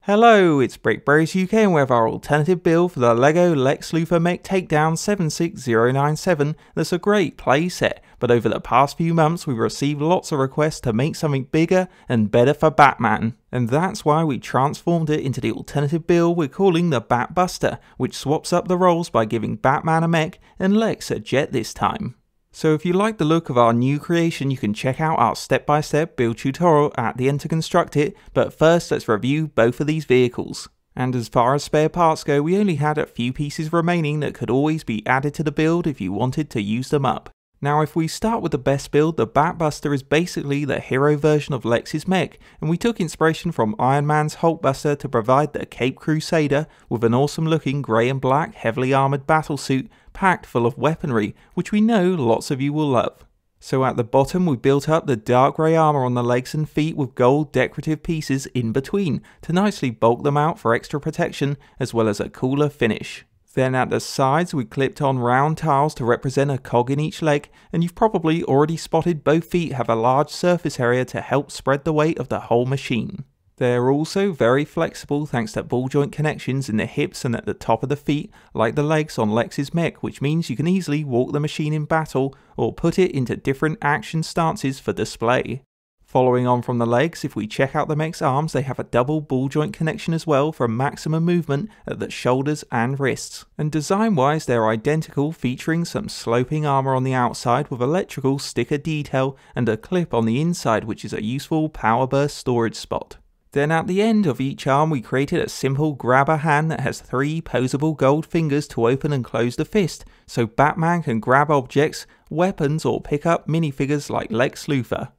Hello, it's BrickBros UK and we have our alternative build for the LEGO Lex Luthor Mech Takedown 76097 that's a great play set, but over the past few months we've received lots of requests to make something bigger and better for Batman, and that's why we transformed it into the alternative build we're calling the Batbuster, which swaps up the roles by giving Batman a mech and Lex a jet this time. So if you like the look of our new creation, you can check out our step-by-step build tutorial at the end to construct it, but first let's review both of these vehicles. And as far as spare parts go, we only had a few pieces remaining that could always be added to the build if you wanted to use them up. Now if we start with the best build, the Batbuster is basically the hero version of Lex's mech, and we took inspiration from Iron Man's Hulkbuster to provide the Cape Crusader with an awesome looking grey and black heavily armoured battlesuit packed full of weaponry, which we know lots of you will love. So at the bottom we built up the dark grey armour on the legs and feet with gold decorative pieces in between to nicely bulk them out for extra protection as well as a cooler finish. Then at the sides we clipped on round tiles to represent a cog in each leg, and you've probably already spotted both feet have a large surface area to help spread the weight of the whole machine. They're also very flexible thanks to ball joint connections in the hips and at the top of the feet, like the legs on Lex's mech, which means you can easily walk the machine in battle or put it into different action stances for display. Following on from the legs, if we check out the mech's arms, they have a double ball joint connection as well for maximum movement at the shoulders and wrists. And design wise they're identical, featuring some sloping armour on the outside with electrical sticker detail and a clip on the inside which is a useful power burst storage spot. Then at the end of each arm we created a simple grabber hand that has 3 posable gold fingers to open and close the fist, so Batman can grab objects, weapons or pick up minifigures like Lex Luthor.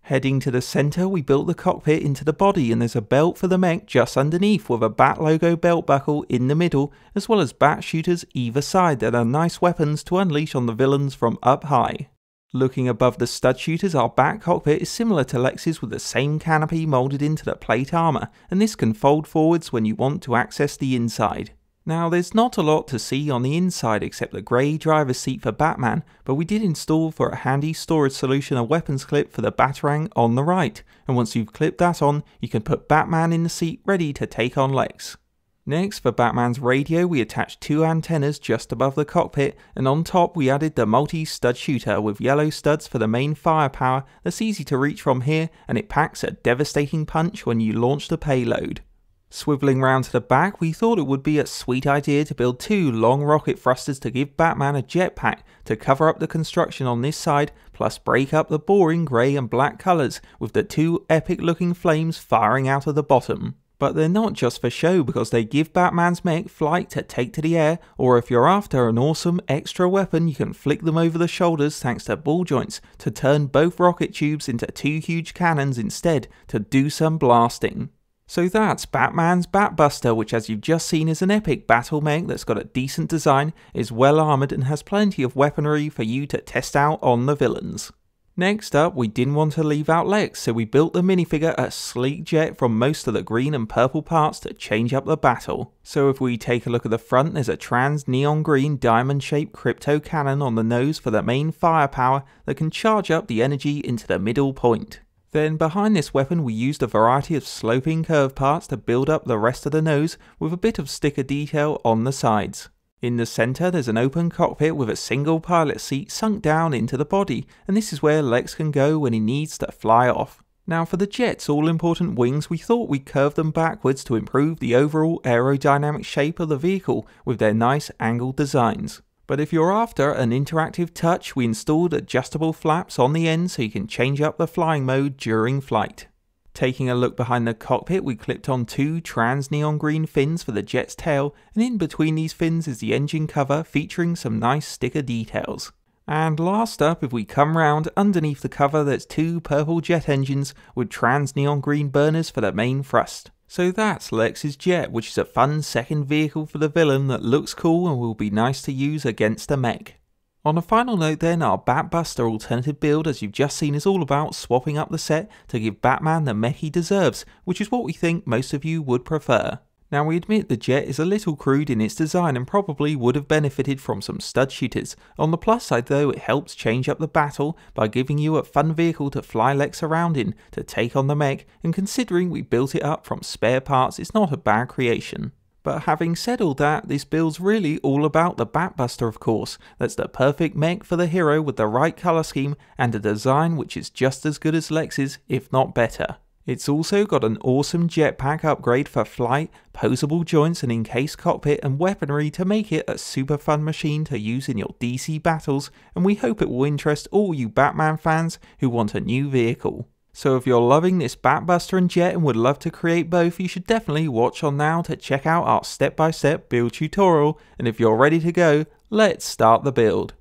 Heading to the centre we built the cockpit into the body, and there's a belt for the mech just underneath with a Bat logo belt buckle in the middle, as well as Bat shooters either side that are nice weapons to unleash on the villains from up high. Looking above the stud shooters, our Bat cockpit is similar to Lex's with the same canopy moulded into the plate armour, and this can fold forwards when you want to access the inside. Now there's not a lot to see on the inside except the grey driver's seat for Batman, but we did install for a handy storage solution a weapons clip for the Batarang on the right, and once you've clipped that on, you can put Batman in the seat ready to take on Lex. Next, for Batman's radio we attached 2 antennas just above the cockpit, and on top we added the multi-stud shooter with yellow studs for the main firepower that's easy to reach from here, and it packs a devastating punch when you launch the payload. Swivelling round to the back, we thought it would be a sweet idea to build 2 long rocket thrusters to give Batman a jetpack to cover up the construction on this side, plus break up the boring grey and black colours with the 2 epic looking flames firing out of the bottom. But they're not just for show, because they give Batman's mech flight to take to the air, or if you're after an awesome extra weapon you can flick them over the shoulders thanks to ball joints to turn both rocket tubes into 2 huge cannons instead to do some blasting. So that's Batman's Batbuster, which as you've just seen is an epic battle mech that's got a decent design, is well armoured and has plenty of weaponry for you to test out on the villains. Next up, we didn't want to leave out Lex, so we built the minifigure a sleek jet from most of the green and purple parts to change up the battle. So if we take a look at the front, there's a trans neon green diamond shaped crypto cannon on the nose for the main firepower that can charge up the energy into the middle point. Then behind this weapon we used a variety of sloping curve parts to build up the rest of the nose with a bit of sticker detail on the sides. In the centre there's an open cockpit with a single pilot seat sunk down into the body, and this is where Lex can go when he needs to fly off. Now for the jet's all important wings, we thought we'd curve them backwards to improve the overall aerodynamic shape of the vehicle with their nice angled designs. But if you're after an interactive touch, we installed adjustable flaps on the end so you can change up the flying mode during flight. Taking a look behind the cockpit, we clipped on 2 trans neon green fins for the jet's tail, and in between these fins is the engine cover featuring some nice sticker details. And last up, if we come round, underneath the cover there's 2 purple jet engines with trans neon green burners for the main thrust. So that's Lex's jet, which is a fun second vehicle for the villain that looks cool and will be nice to use against a mech. On a final note then, our Batbuster alternative build, as you've just seen, is all about swapping up the set to give Batman the mech he deserves, which is what we think most of you would prefer. Now we admit the jet is a little crude in its design and probably would have benefited from some stud shooters. On the plus side though, it helps change up the battle by giving you a fun vehicle to fly Lex around in to take on the mech, and considering we built it up from spare parts, it's not a bad creation. But having said all that, this build's really all about the Batbuster, of course. That's the perfect mech for the hero with the right colour scheme and a design which is just as good as Lex's, if not better. It's also got an awesome jetpack upgrade for flight, posable joints, and encased cockpit and weaponry to make it a super fun machine to use in your DC battles, and we hope it will interest all you Batman fans who want a new vehicle. So if you're loving this Batbuster and jet and would love to create both, you should definitely watch on now to check out our step-by-step build tutorial, and if you're ready to go, let's start the build.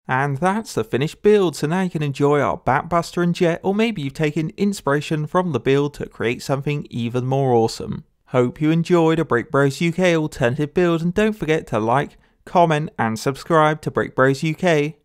And that's the finished build, so now you can enjoy our Batbuster and Jet, or maybe you've taken inspiration from the build to create something even more awesome. Hope you enjoyed a BrickBros UK alternative build, and don't forget to like, comment and subscribe to BrickBros UK.